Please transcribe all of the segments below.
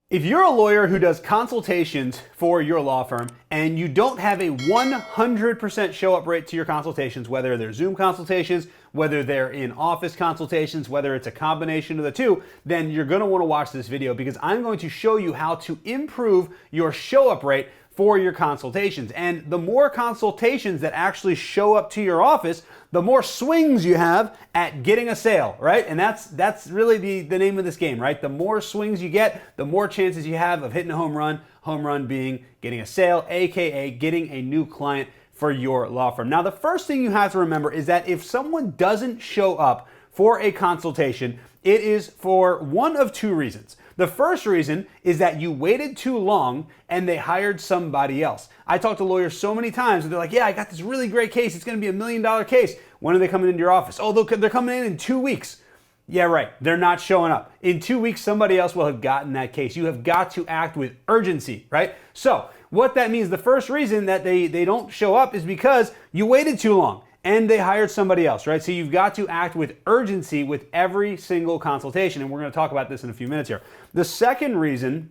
If you're a lawyer who does consultations for your law firm and you don't have a 100% show up rate to your consultations, whether they're Zoom consultations, whether they're in office consultations, whether it's a combination of the two, then you're going to want to watch this video because I'm going to show you how to improve your show up rate for your consultations. And the more consultations that actually show up to your office, the more swings you have at getting a sale, right? And that's really the name of this game, right? The more swings you get, the more chances you have of hitting a home run being getting a sale, aka getting a new client for your law firm. Now, the first thing you have to remember is that if someone doesn't show up for a consultation, it is for one of two reasons. The first reason is that you waited too long and they hired somebody else. I talk to lawyers so many times and they're like, yeah, I got this really great case. It's going to be $1 million case. When are they coming into your office? Oh, they're coming in 2 weeks. Yeah, right. They're not showing up. In 2 weeks, somebody else will have gotten that case. You have got to act with urgency, right? So what that means, the first reason that they don't show up is because you waited too long and they hired somebody else, right? So you've got to act with urgency with every single consultation, and we're going to talk about this in a few minutes here. The second reason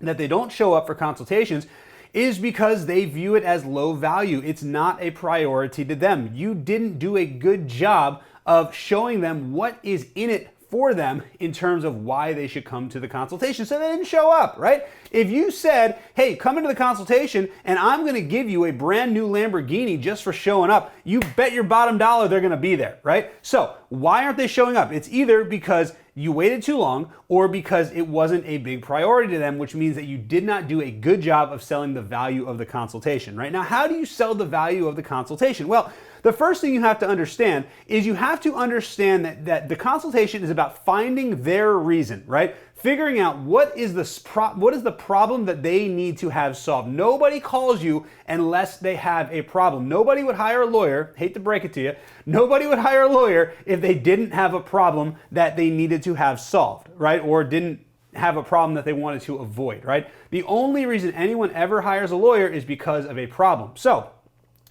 that they don't show up for consultations is because they view it as low value. It's not a priority to them. You didn't do a good job of showing them what is in it for them in terms of why they should come to the consultation. So they didn't show up, right? If you said, hey, come into the consultation and I'm going to give you a brand new Lamborghini just for showing up, you bet your bottom dollar they're going to be there, right? So why aren't they showing up? It's either because you waited too long or because it wasn't a big priority to them, which means that you did not do a good job of selling the value of the consultation, right? Now, how do you sell the value of the consultation? Well, the first thing you have to understand is you have to understand that the consultation is about finding their reason, right? Figuring out what is the problem that they need to have solved. Nobody calls you unless they have a problem. Nobody would hire a lawyer, hate to break it to you, nobody would hire a lawyer if they didn't have a problem that they needed to have solved, right? Or didn't have a problem that they wanted to avoid, right? The only reason anyone ever hires a lawyer is because of a problem. So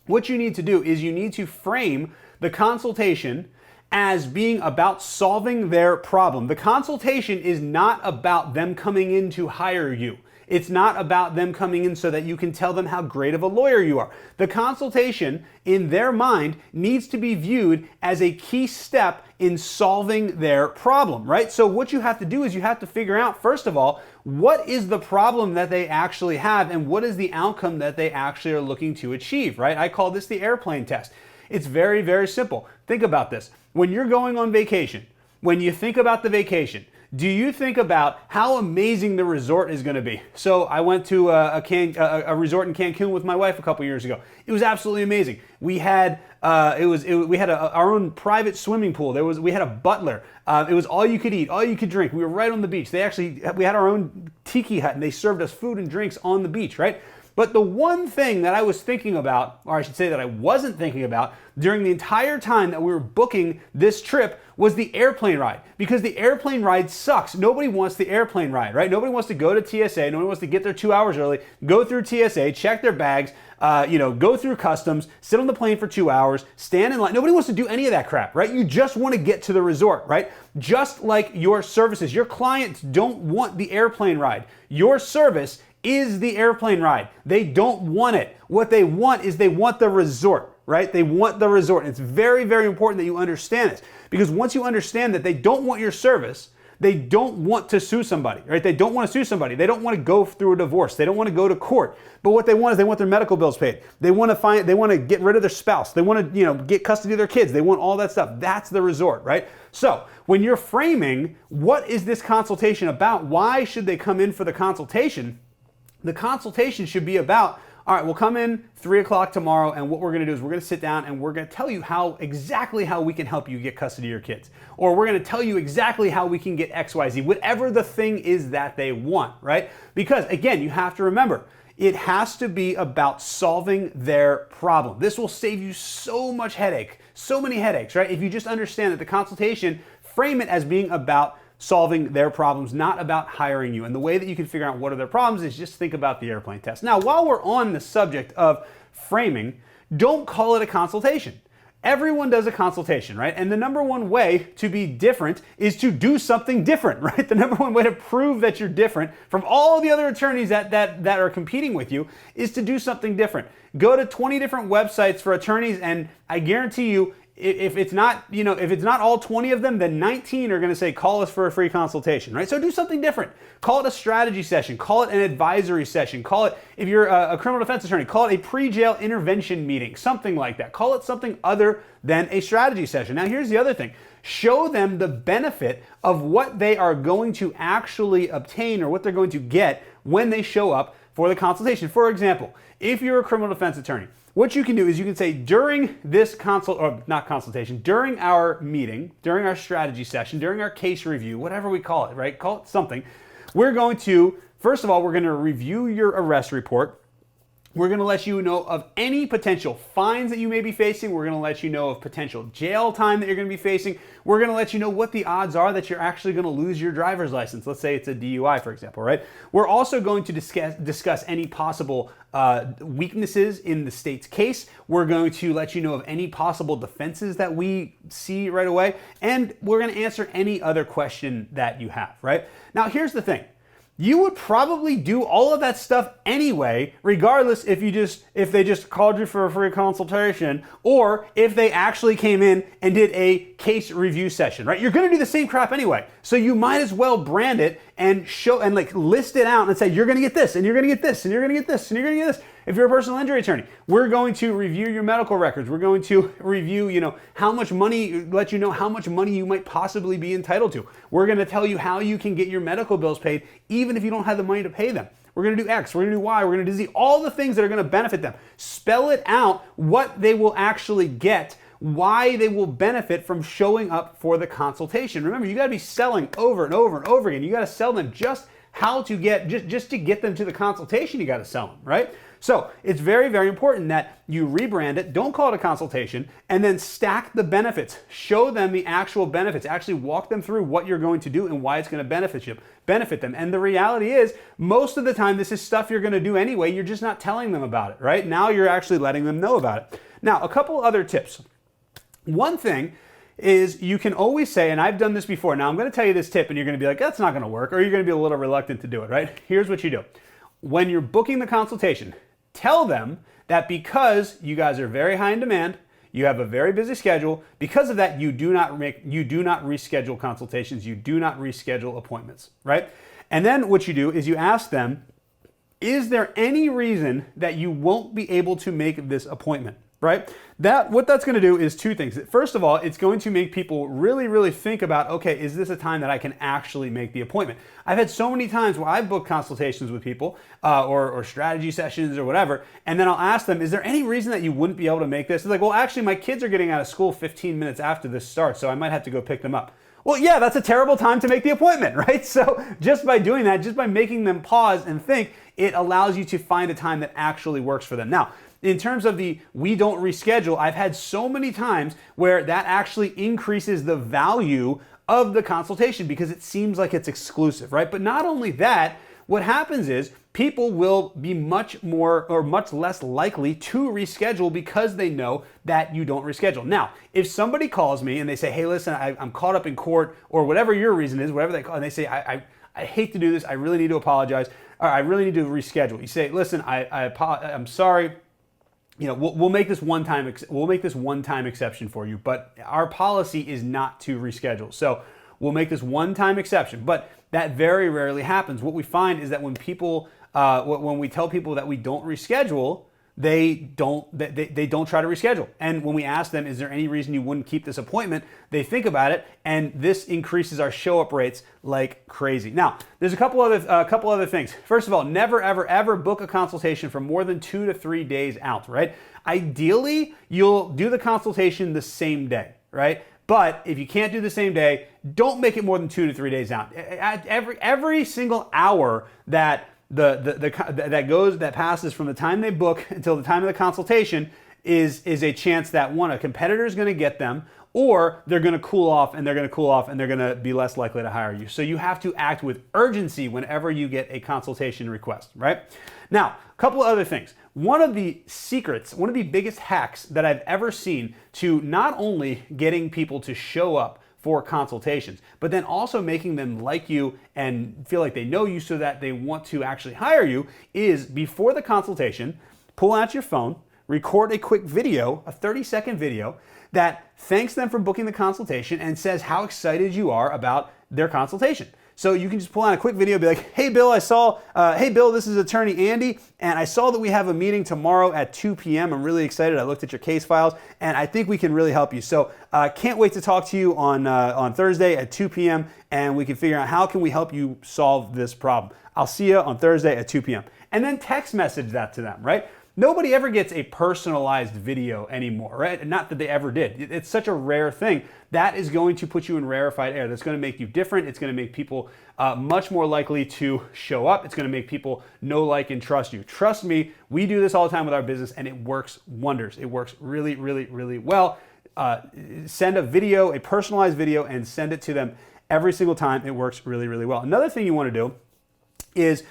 what you need to do is you need to frame the consultation as being about solving their problem. The consultation is not about them coming in to hire you. It's not about them coming in so that you can tell them how great of a lawyer you are. The consultation, in their mind, needs to be viewed as a key step in solving their problem, right? So what you have to do is you have to figure out, first of all, what is the problem that they actually have and what is the outcome that they actually are looking to achieve, right? I call this the airplane test. It's very, very simple. Think about this. When you're going on vacation, when you think about the vacation, do you think about how amazing the resort is going to be? So I went to a resort in Cancun with my wife a couple years ago. It was absolutely amazing. We had our own private swimming pool. We had a butler. It was all you could eat, all you could drink. We were right on the beach. We had our own tiki hut and they served us food and drinks on the beach, right? But the one thing that I was thinking about, or I should say that I wasn't thinking about during the entire time that we were booking this trip was the airplane ride. Because the airplane ride sucks. Nobody wants the airplane ride, right? Nobody wants to go to TSA. Nobody wants to get there 2 hours early, go through TSA, check their bags, go through customs, sit on the plane for 2 hours, stand in line. Nobody wants to do any of that crap, right? You just want to get to the resort, right? Just like your services, your clients don't want the airplane ride. Your service is the airplane ride. They don't want it. What they want is they want the resort, right? They want the resort. And it's very, very important that you understand this because once you understand that they don't want your service, they don't want to sue somebody, right? They don't want to sue somebody. They don't want to go through a divorce. They don't want to go to court. But what they want is they want their medical bills paid. They want to get rid of their spouse. They want to, get custody of their kids. They want all that stuff. That's the resort, right? So when you're framing, what is this consultation about? Why should they come in for the consultation? The consultation should be about, all right, we'll come in 3 o'clock tomorrow and what we're going to do is we're going to sit down and we're going to tell you exactly how we can help you get custody of your kids. Or we're going to tell you exactly how we can get XYZ, whatever the thing is that they want, right? Because again, you have to remember, it has to be about solving their problem. This will save you so much headache, so many headaches, right? If you just understand that the consultation, frame it as being about solving their problems, not about hiring you. And the way that you can figure out what are their problems is just think about the airplane test. Now, while we're on the subject of framing, don't call it a consultation. everyone does a consultation, right? And the number one way to be different is to do something different, right? The number one way to prove that you're different from all the other attorneys that are competing with you is to do something different. Go to 20 different websites for attorneys, and I guarantee you, if it's not all 20 of them, then 19 are going to say, call us for a free consultation, right? So do something different. Call it a strategy session. Call it an advisory session. Call it, if you're a criminal defense attorney, call it a pre-jail intervention meeting, something like that. Call it something other than a strategy session. Now, here's the other thing. Show them the benefit of what they are going to actually obtain or what they're going to get when they show up for the consultation. For example, if you're a criminal defense attorney, what you can do is you can say during this during our meeting, during our strategy session, during our case review, whatever we call it, right? Call it something. We're going to, first of all, we're going to review your arrest report. We're going to let you know of any potential fines that you may be facing. We're going to let you know of potential jail time that you're going to be facing. We're going to let you know what the odds are that you're actually going to lose your driver's license. Let's say it's a DUI, for example, right? We're also going to discuss any possible weaknesses in the state's case. We're going to let you know of any possible defenses that we see right away. And we're going to answer any other question that you have, right? Now, here's the thing. You would probably do all of that stuff anyway, regardless if they just called you for a free consultation or if they actually came in and did a case review session, right? You're going to do the same crap anyway. So you might as well brand it and show and like list it out and say, you're going to get this and you're going to get this and you're going to get this and you're going to get this. If you're a personal injury attorney, we're going to review your medical records. We're going to review, how much money, let you know how much money you might possibly be entitled to. We're going to tell you how you can get your medical bills paid, even if you don't have the money to pay them. We're going to do X, we're going to do Y, we're going to do Z, all the things that are going to benefit them. Spell it out, what they will actually get, why they will benefit from showing up for the consultation. Remember, you got to be selling over and over and over again. You got to sell them just how to get, just to get them to the consultation, you got to sell them, right? So it's very, very important that you rebrand it, don't call it a consultation, and then stack the benefits. Show them the actual benefits. Actually walk them through what you're going to do and why it's going to benefit them. And the reality is, most of the time, this is stuff you're going to do anyway. You're just not telling them about it, right? Now you're actually letting them know about it. Now, a couple other tips. One thing is you can always say, and I've done this before. Now I'm going to tell you this tip and you're going to be like, that's not going to work, or you're going to be a little reluctant to do it, right? Here's what you do. When you're booking the consultation, tell them that because you guys are very high in demand, you have a very busy schedule, because of that, you do not reschedule consultations, you do not reschedule appointments, right? And then what you do is you ask them, is there any reason that you won't be able to make this appointment, right? What that's going to do is two things. First of all, it's going to make people really, really think about, okay, is this a time that I can actually make the appointment? I've had so many times where I've booked consultations with people or strategy sessions or whatever, and then I'll ask them, is there any reason that you wouldn't be able to make this? They're like, well, actually, my kids are getting out of school 15 minutes after this starts, so I might have to go pick them up. Well, yeah, that's a terrible time to make the appointment, right? So just by doing that, just by making them pause and think, it allows you to find a time that actually works for them. Now, in terms of we don't reschedule, I've had so many times where that actually increases the value of the consultation because it seems like it's exclusive, right? But not only that, what happens is people will be much less likely to reschedule because they know that you don't reschedule. Now, if somebody calls me and they say, hey, listen, I'm caught up in court, or whatever your reason is, whatever they call, and they say, I hate to do this, I really need to apologize, or I really need to reschedule. You say, listen, I'm sorry. We'll make this one time exception for you, but our policy is not to reschedule. So we'll make this one time exception, but that very rarely happens. What we find is that when we tell people that we don't reschedule, they don't try to reschedule. And when we ask them, is there any reason you wouldn't keep this appointment? They think about it, and this increases our show up rates like crazy. Now, there's a couple other things. First of all, never, ever, ever book a consultation for more than 2 to 3 days out, right? Ideally, you'll do the consultation the same day, right? But if you can't do the same day, don't make it more than 2 to 3 days out. Every single hour that passes from the time they book until the time of the consultation is a chance that one, a competitor is going to get them, or they're going to cool off and they're going to cool off and they're going to be less likely to hire you. So you have to act with urgency whenever you get a consultation request, right? Now, a couple of other things. One of the secrets, one of the biggest hacks that I've ever seen to not only getting people to show up for consultations, but then also making them like you and feel like they know you so that they want to actually hire you is before the consultation, pull out your phone, record a quick video, a 30-second video that thanks them for booking the consultation and says how excited you are about their consultation. So you can just pull out a quick video, be like, hey Bill, hey Bill, this is attorney Andy, and I saw that we have a meeting tomorrow at 2 p.m. I'm really excited. I looked at your case files, and I think we can really help you. So can't wait to talk to you on Thursday at 2 p.m., and we can figure out how can we help you solve this problem. I'll see you on Thursday at 2 p.m. And then text message that to them, right? Nobody ever gets a personalized video anymore, right? Not that they ever did. It's such a rare thing. That is going to put you in rarefied air. That's going to make you different. It's going to make people much more likely to show up. It's going to make people know, like, and trust you. Trust me, we do this all the time with our business, and it works wonders. It works really, really, really well. Send a video, a personalized video, and send it to them every single time. It works really, really well. Another thing you want to do is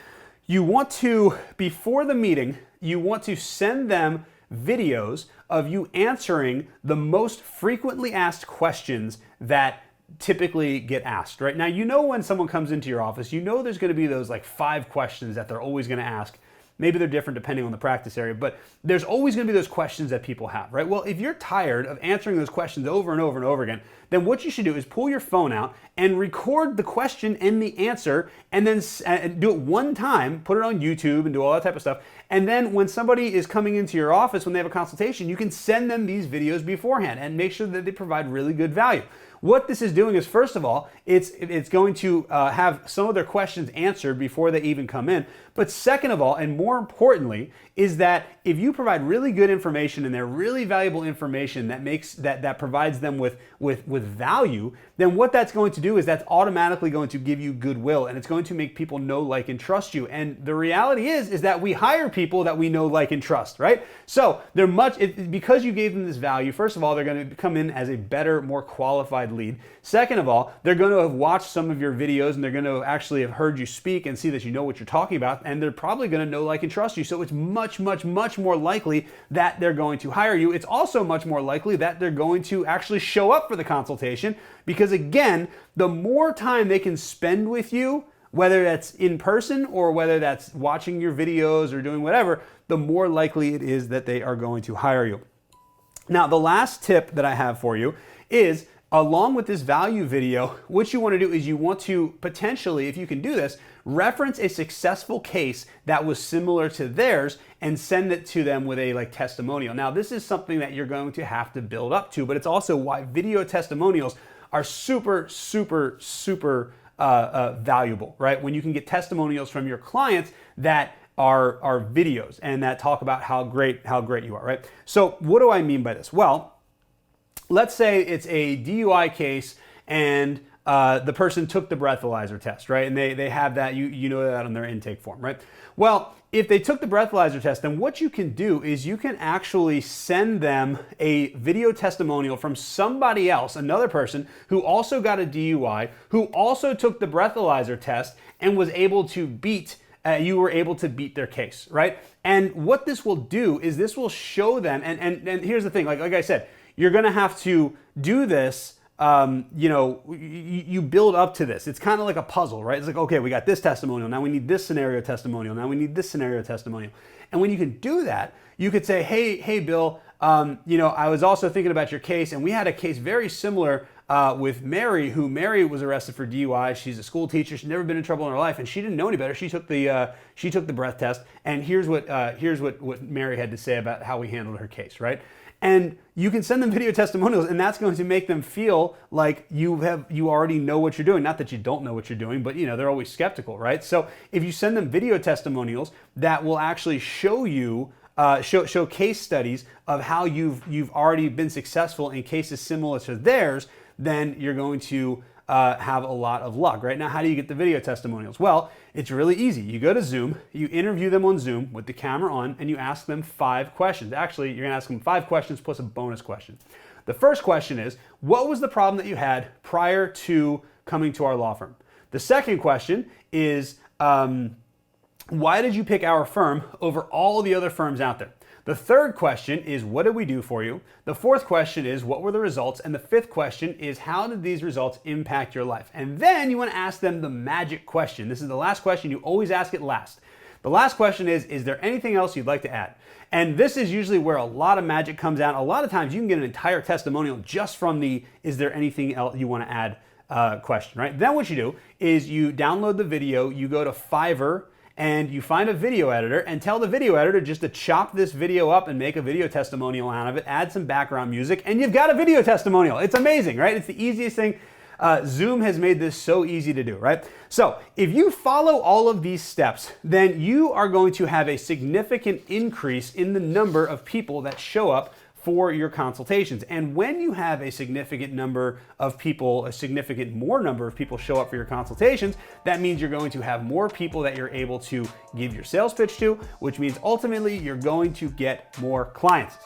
you want to, before the meeting, you want to send them videos of you answering the most frequently asked questions that typically get asked, right? Now, you know when someone comes into your office, you know there's going to be those like 5 questions that they're always going to ask. Maybe they're different depending on the practice area, but there's always going to be those questions that people have, right? Well, if you're tired of answering those questions over and over and over again, then what you should do is pull your phone out and record the question and the answer, and then do it one time, put it on YouTube and do all that type of stuff. And then when somebody is coming into your office, when they have a consultation, you can send them these videos beforehand and make sure that they provide really good value. What this is doing is, first of all, it's going to have some of their questions answered before they even come in. But second of all, and more importantly, is that if you provide really good information and they're really valuable information that provides them with value, then what that's going to do is that's automatically going to give you goodwill, and it's going to make people know, like, and trust you. And the reality is that we hire people that we know, like, and trust, right? So they're because you gave them this value. First of all, they're going to come in as a better, more qualified lead. Second of all, they're going to have watched some of your videos and they're going to actually have heard you speak and see that you know what you're talking about, and they're probably going to know, like, and trust you. So it's much, much, much more likely that they're going to hire you. It's also much more likely that they're going to actually show up for the consultation, because again, the more time they can spend with you, whether that's in person or whether that's watching your videos or doing whatever, the more likely it is that they are going to hire you. Now, the last tip that I have for you is, along with this value video, what you want to do is you want to potentially, if you can do this, reference a successful case that was similar to theirs and send it to them with a testimonial. Now, this is something that you're going to have to build up to, but it's also why video testimonials are super, super, super valuable, right? When you can get testimonials from your clients that are videos and that talk about how great you are, right? So what do I mean by this? Well, let's say it's a DUI case and the person took the breathalyzer test, right? And they have that, you know that on their intake form, right? Well, if they took the breathalyzer test, then what you can do is you can actually send them a video testimonial from somebody else, another person who also got a DUI, who also took the breathalyzer test and was able to beat you were able to beat their case, right? And what this will do is this will show them, and here's the thing, like I said, you're gonna have to do this, you build up to this. It's kind of like a puzzle, right? It's like, okay, we got this testimonial, now we need this scenario testimonial, now we need this scenario testimonial. And when you can do that, you could say, hey Bill, I was also thinking about your case, and we had a case very similar with Mary, Mary was arrested for DUI. She's a school teacher. She's never been in trouble in her life, and she didn't know any better. She took the breath test, and here's what Mary had to say about how we handled her case, right? And you can send them video testimonials, and that's going to make them feel like you already know what you're doing. Not that you don't know what you're doing, but they're always skeptical, right? So if you send them video testimonials that will actually show you show case studies of how you've already been successful in cases similar to theirs, then you're going to have a lot of luck. Right now, how do you get the video testimonials? Well, it's really easy. You go to Zoom, you interview them on Zoom with the camera on, and you ask them 5 questions. Actually, you're gonna ask them 5 questions plus a bonus question. The first question is, what was the problem that you had prior to coming to our law firm? The second question is, why did you pick our firm over all the other firms out there? The third question is, what did we do for you? The fourth question is, what were the results? And the fifth question is, how did these results impact your life? And then you want to ask them the magic question. This is the last question. You always ask it last. The last question is there anything else you'd like to add? And this is usually where a lot of magic comes out. A lot of times you can get an entire testimonial just from the, is there anything else you want to add question, right? Then what you do is you download the video, you go to Fiverr, and you find a video editor and tell the video editor just to chop this video up and make a video testimonial out of it, add some background music, and you've got a video testimonial. It's amazing, right? It's the easiest thing. Zoom has made this so easy to do, right? So if you follow all of these steps, then you are going to have a significant increase in the number of people that show up for your consultations. And when you have a significant number of people, a significant more number of people show up for your consultations, that means you're going to have more people that you're able to give your sales pitch to, which means ultimately you're going to get more clients.